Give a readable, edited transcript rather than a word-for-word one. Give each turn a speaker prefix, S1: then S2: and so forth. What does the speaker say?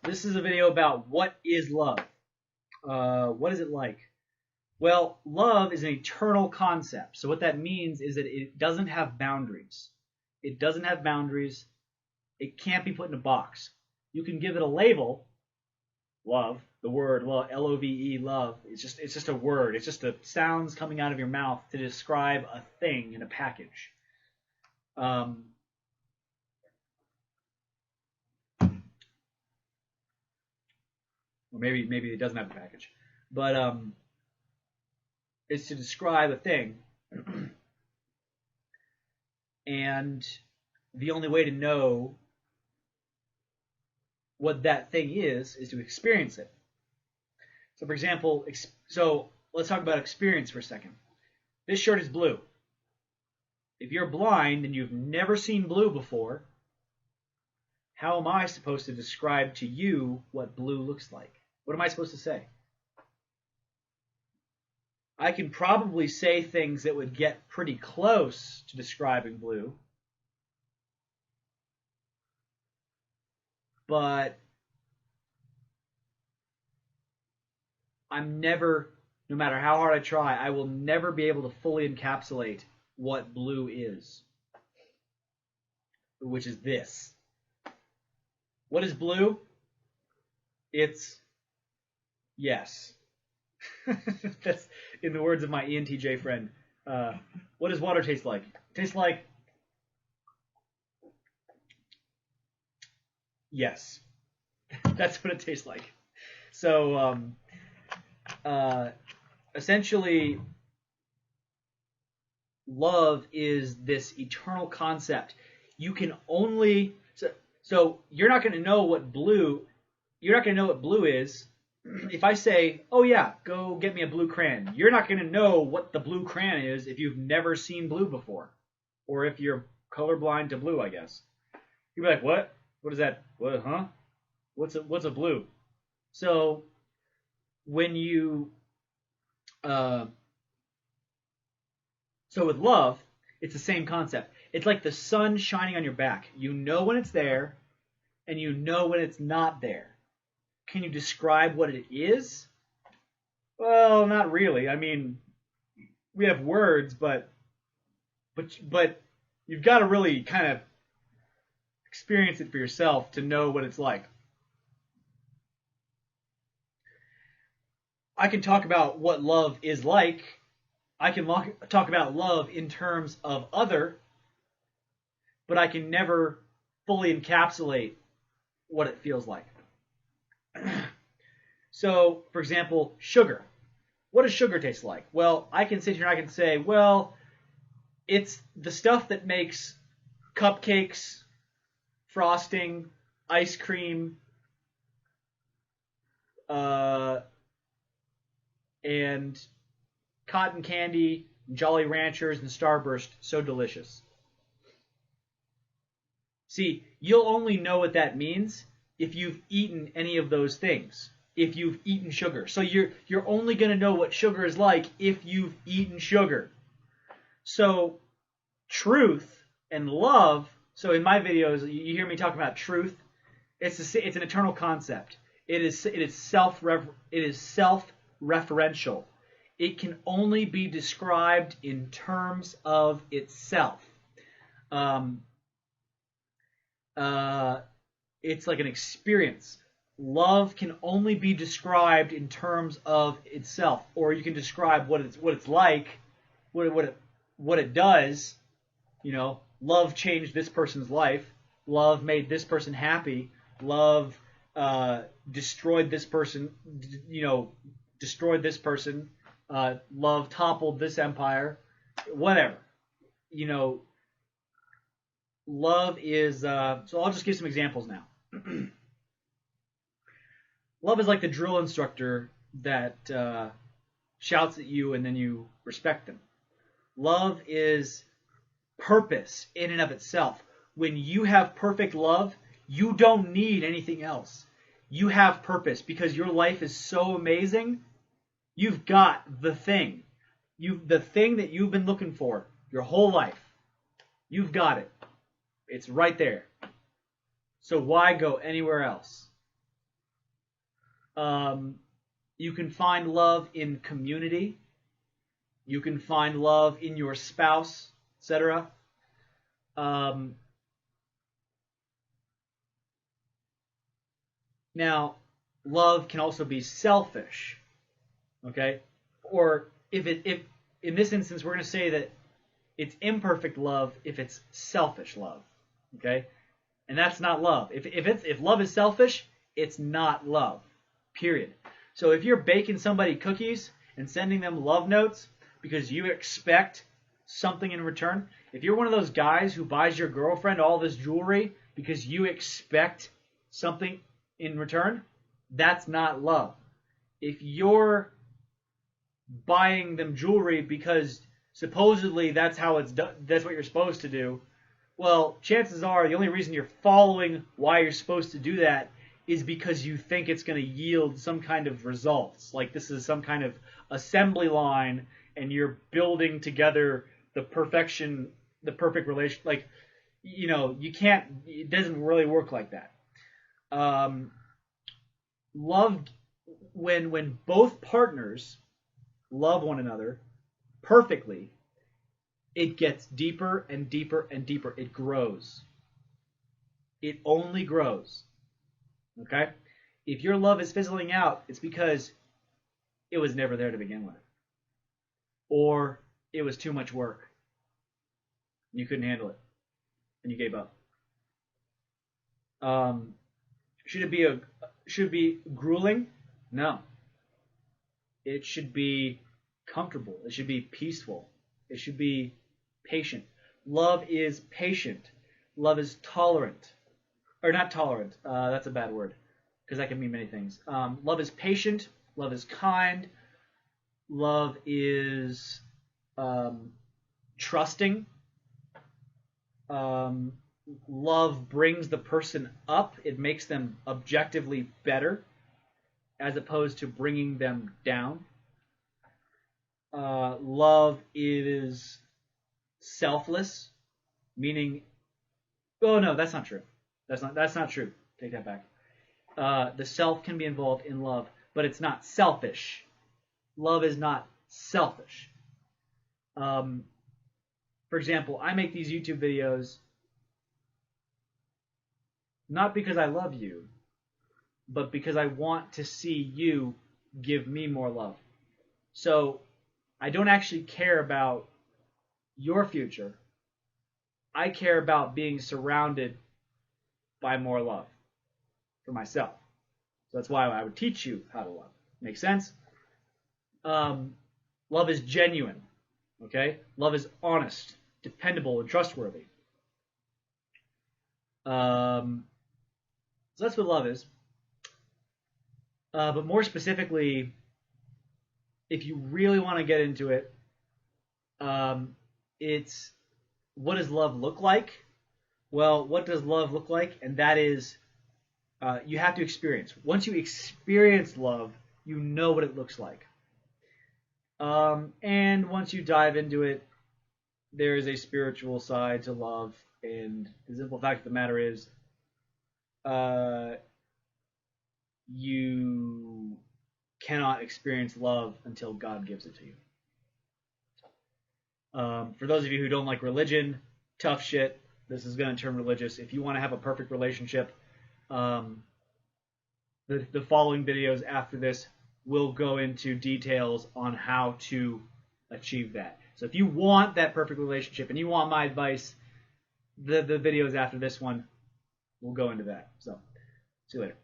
S1: This is a video about what is love. What is it like? Well, love is an eternal concept. So what that means is that it doesn't have boundaries. It doesn't have boundaries. It can't be put in a box. You can give it a label, love, the word love, L-O-V-E, love. It's just a word. It's just the sounds coming out of your mouth to describe a thing in a package. Or maybe it doesn't have a package, but it's to describe a thing, and the only way to know what that thing is to experience it. So, for example, let's talk about experience for a second. This shirt is blue. If you're blind and you've never seen blue before, how am I supposed to describe to you what blue looks like? What am I supposed to say? I can probably say things that would get pretty close to describing blue, but no matter how hard I try, I will never be able to fully encapsulate what blue is, which is this. What is blue? It's yes. That's in the words of my ENTJ friend. What does water taste like? It tastes like yes. That's what it tastes like. So essentially, love is this eternal concept. You can only so you're not going to know what blue. You're not going to know what blue is. If I say, oh yeah, go get me a blue crayon, you're not going to know what the blue crayon is if you've never seen blue before. Or if you're colorblind to blue, I guess. You'll be like, what? What is that? What, huh? What's a blue? So when you so with love, it's the same concept. It's like the sun shining on your back. You know when it's there, and you know when it's not there. Can you describe what it is? Well, not really. I mean, we have words, but you've got to really kind of experience it for yourself to know what it's like. I can talk about what love is like. I can talk about love in terms of other, but I can never fully encapsulate what it feels like. So, for example, sugar. What does sugar taste like? Well, I can sit here and I can say, well, it's the stuff that makes cupcakes, frosting, ice cream, and cotton candy, Jolly Ranchers, and Starburst so delicious. See, you'll only know what that means if you've eaten any of those things. If you've eaten sugar. So you're only going to know what sugar is like if you've eaten sugar. So truth and love, so in my videos you hear me talk about truth, it's an eternal concept. It is self-referential. It can only be described in terms of itself. It's like an experience. Love can only be described in terms of itself, or you can describe what it's like, what it does. You know, love changed this person's life. Love made this person happy. Love destroyed this person. You know, destroyed this person. Love toppled this empire. Whatever. You know, love is. So I'll just give some examples now. Love is like the drill instructor that shouts at you and then you respect them. Love is purpose in and of itself. When you have perfect love, you don't need anything else. You have purpose because your life is so amazing. You've got the thing. The thing that you've been looking for your whole life. You've got it. It's right there. So why go anywhere else? You can find love in community. You can find love in your spouse, etc. Now, love can also be selfish, okay? Or if in this instance we're going to say that it's imperfect love if it's selfish love, okay? And that's not love. If love is selfish, it's not love. Period. So if you're baking somebody cookies and sending them love notes because you expect something in return, if you're one of those guys who buys your girlfriend all this jewelry because you expect something in return, that's not love. If you're buying them jewelry because supposedly that's how it's done, that's what you're supposed to do, well, chances are the only reason you're following why you're supposed to do that is because you think it's going to yield some kind of results. Like this is some kind of assembly line and you're building together the perfect relation. Like, you can't, it doesn't really work like that. Love, when both partners love one another perfectly, it gets deeper and deeper and deeper. It grows. It only grows. Okay? If your love is fizzling out, it's because it was never there to begin with. Or it was too much work. You couldn't handle it. And you gave up. Should it be grueling? No. It should be comfortable. It should be peaceful. It should be patient. Love is patient. Love is tolerant. Or not tolerant. That's a bad word. Because that can mean many things. Love is patient. Love is kind. Love is trusting. Love brings the person up. It makes them objectively better as opposed to bringing them down. Love is selfless, meaning, oh no, that's not true. That's not true. Take that back. The self can be involved in love, but it's not selfish. Love is not selfish. For example, I make these YouTube videos not because I love you, but because I want to see you give me more love. So I don't actually care about your future. I care about being surrounded by more love for myself. So that's why I would teach you how to love. Make sense? Love is genuine. Okay? Love is honest, dependable, and trustworthy. So that's what love is. But more specifically, if you really want to get into it, it's what does love look like? Well, what does love look like? And that is, you have to experience. Once you experience love, you know what it looks like. And once you dive into it, there is a spiritual side to love. And the simple fact of the matter is, you cannot experience love until God gives it to you. For those of you who don't like religion, tough shit. This is going to turn religious. If you want to have a perfect relationship, the following videos after this will go into details on how to achieve that. So if you want that perfect relationship and you want my advice, the videos after this one will go into that. So, see you later.